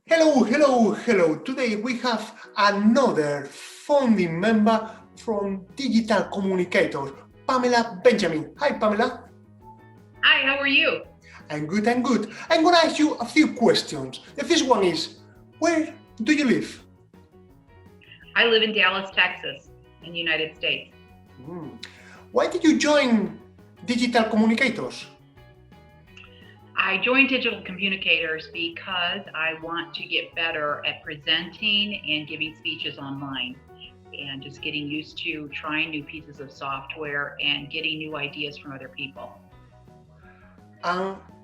Hello, hello, hello. Today we have another founding member from Digital Communicators, Pamela Benjamin. Hi, Pamela. Hi, how are you? I'm good, I'm good. I'm going to ask you a few questions. The first one is, where do you live? I live in Dallas, Texas, in the United States. Why did you join Digital Communicators? I joined Digital Communicators because I want to get better at presenting and giving speeches online and just getting used to trying new pieces of software and getting new ideas from other people.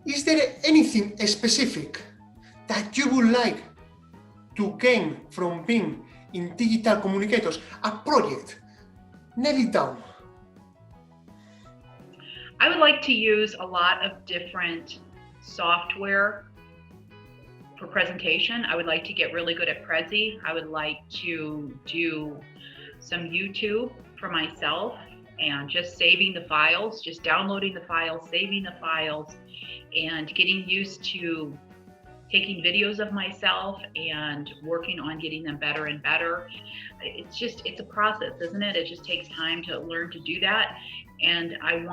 Is there anything specific that you would like to gain from being in Digital Communicators? A project? Nail it down. I would like to use a lot of different software for presentation. I would like to get really good at Prezi. I would like to do some YouTube for myself and just saving the files, just downloading the files, saving the files, and getting used to taking videos of myself and working on getting them better and better. It's a process, isn't it? It just takes time to learn to do that. And I've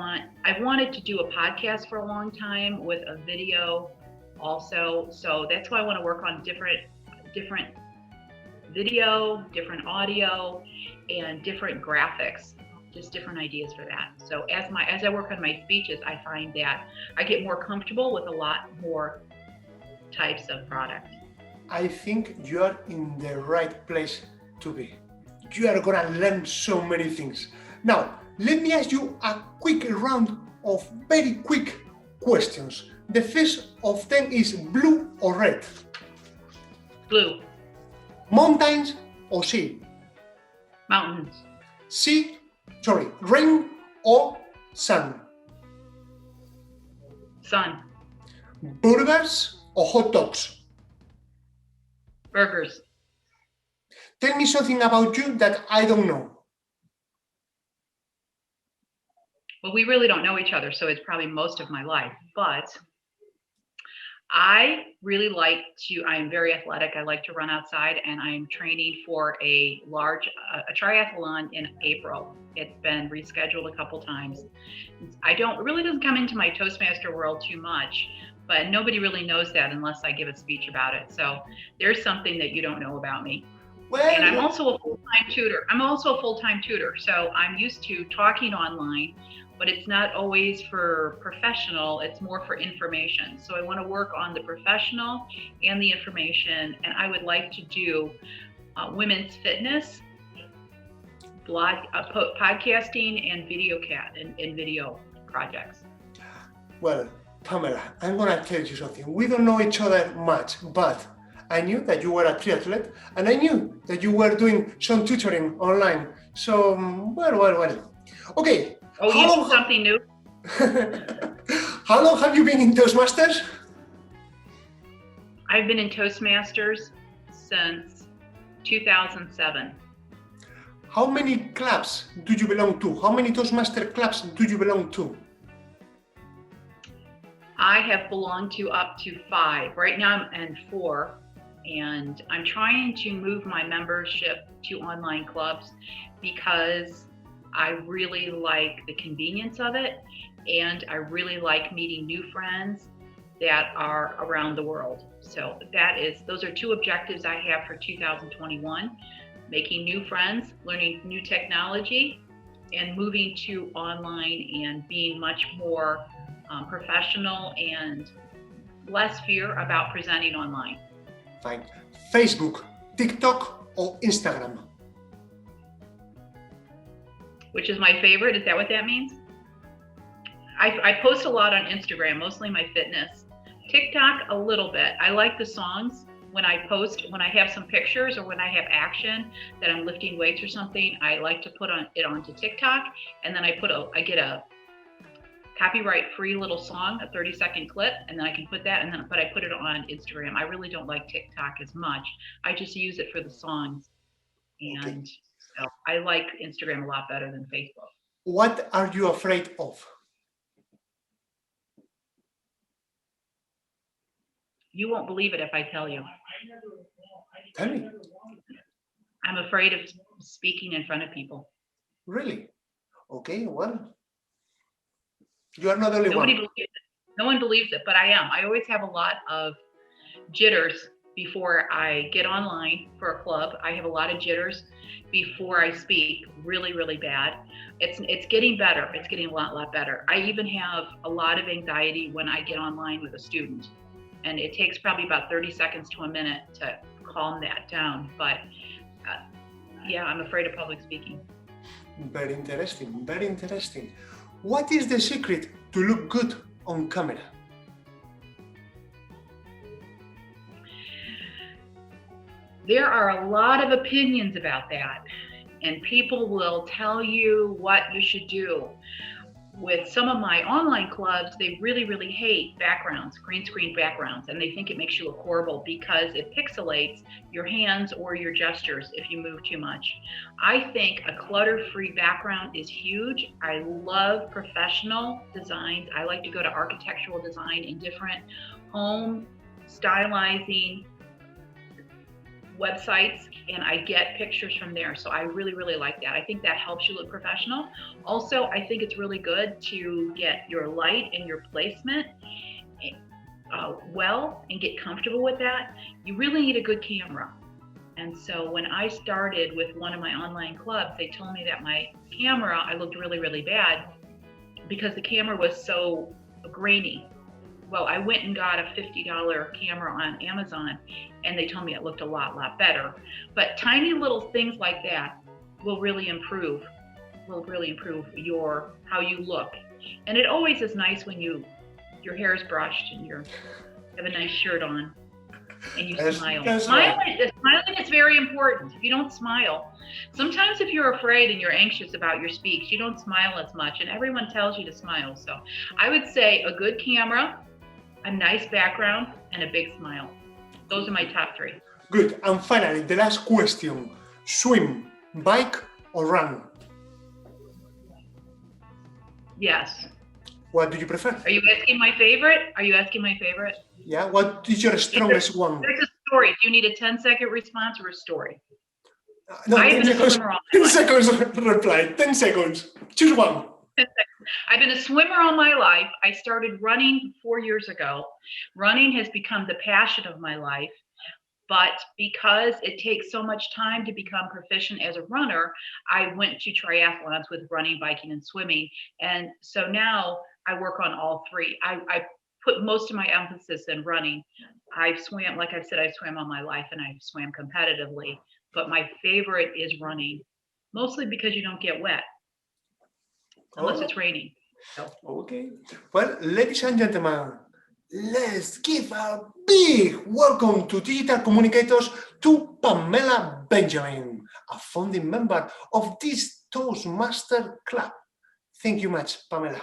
wanted to do a podcast for a long time with a video also. So that's why I want to work on different video, different audio, and different graphics, just different ideas for that. So as I work on my speeches, I find that I get more comfortable with a lot more types of product. I think you are in the right place to be. You are gonna learn so many things. Now, let me ask you a quick round of very quick questions. The first of them is blue or red? Blue. Mountains or sea? Mountains. Rain or sun? Sun. Burgers or hot dogs? Burgers. Tell me something about you that I don't know. Well, we really don't know each other, so it's probably most of my life, but I really I'm very athletic. I like to run outside, and I'm training for a triathlon in April. It's been rescheduled a couple times. It really doesn't come into my Toastmaster world too much, but nobody really knows that unless I give a speech about it. So there's something that you don't know about me. And I'm also a full-time tutor. So I'm used to talking online, but it's not always for professional, it's more for information. So I want to work on the professional and the information, and I would like to do women's fitness, podcasting, and video projects. Well, Pamela, I'm gonna tell you something. We don't know each other much, but I knew that you were a triathlete, and I knew that you were doing some tutoring online. So, well. Okay. Oh, you know something new? How long have you been in Toastmasters? I've been in Toastmasters since 2007. How many clubs do you belong to? How many Toastmaster clubs do you belong to? I have belonged to up to 5. Right now I'm in 4, and I'm trying to move my membership to online clubs because I really like the convenience of it, and I really like meeting new friends that are around the world. So those are 2 objectives I have for 2021, making new friends, learning new technology, and moving to online and being much more professional and less fear about presenting online. Fine. Facebook, TikTok, or Instagram? Which is my favorite? Is that what that means? I post a lot on Instagram, mostly my fitness. TikTok, a little bit. I like the songs when I post, when I have some pictures or when I have action that I'm lifting weights or something, I like to put it onto TikTok, and then I get a copyright-free little song, a 30-second clip, and then I can put that, but I put it on Instagram. I really don't like TikTok as much. I just use it for the songs, and so I like Instagram a lot better than Facebook. What are you afraid of? You won't believe it if I tell you. Tell me. I'm afraid of speaking in front of people. Really? Okay, well, you are not the only Nobody one. believes it. No one believes it, but I am. I always have a lot of jitters before I get online for a club. I have a lot of jitters before I speak, really, really bad. It's getting better. It's getting a lot better. I even have a lot of anxiety when I get online with a student. And it takes probably about 30 seconds to a minute to calm that down. But yeah, I'm afraid of public speaking. Very interesting, very interesting. What is the secret to look good on camera? There are a lot of opinions about that, and people will tell you what you should do. With some of my online clubs, they really, really hate backgrounds, green screen backgrounds, and they think it makes you look horrible because it pixelates your hands or your gestures if you move too much. I think a clutter-free background is huge. I love professional designs. I like to go to architectural design in different home stylizing websites, and I get pictures from there. So I really, really like that. I think that helps you look professional. Also, I think it's really good to get your light and your placement well and get comfortable with that. You really need a good camera. And so when I started with one of my online clubs, they told me that my camera, I looked really, really bad because the camera was so grainy. Well, I went and got a $50 camera on Amazon, and they told me it looked a lot better. But tiny little things like that will really improve how you look. And it always is nice when your hair is brushed and you have a nice shirt on and you smile. Smiling is very important. If you don't smile, sometimes if you're afraid and you're anxious about your speech, you don't smile as much, and everyone tells you to smile. So I would say a good camera, a nice background, and a big smile. Those are my top three. Good. And finally, the last question. Swim, bike, or run? Yes. What do you prefer? Are you asking my favorite? Yeah, what is your strongest one? There's a story. Do you need a 10-second response or a story? No, I've 10 been a seconds. swimmer all 10 my life. seconds reply. 10 seconds. Choose one. I've been a swimmer all my life. I started running 4 years ago. Running has become the passion of my life. But because it takes so much time to become proficient as a runner, I went to triathlons with running, biking, and swimming. And so now I work on all three. I put most of my emphasis in running. I've swam, like I said, I swam all my life and I've swam competitively. But my favorite is running, mostly because you don't get wet unless it's raining. So. Okay. Well, ladies and gentlemen, let's give a big welcome to Digital Communicators to Pamela Benjamin, a founding member of this Toastmaster Club. Thank you much, Pamela.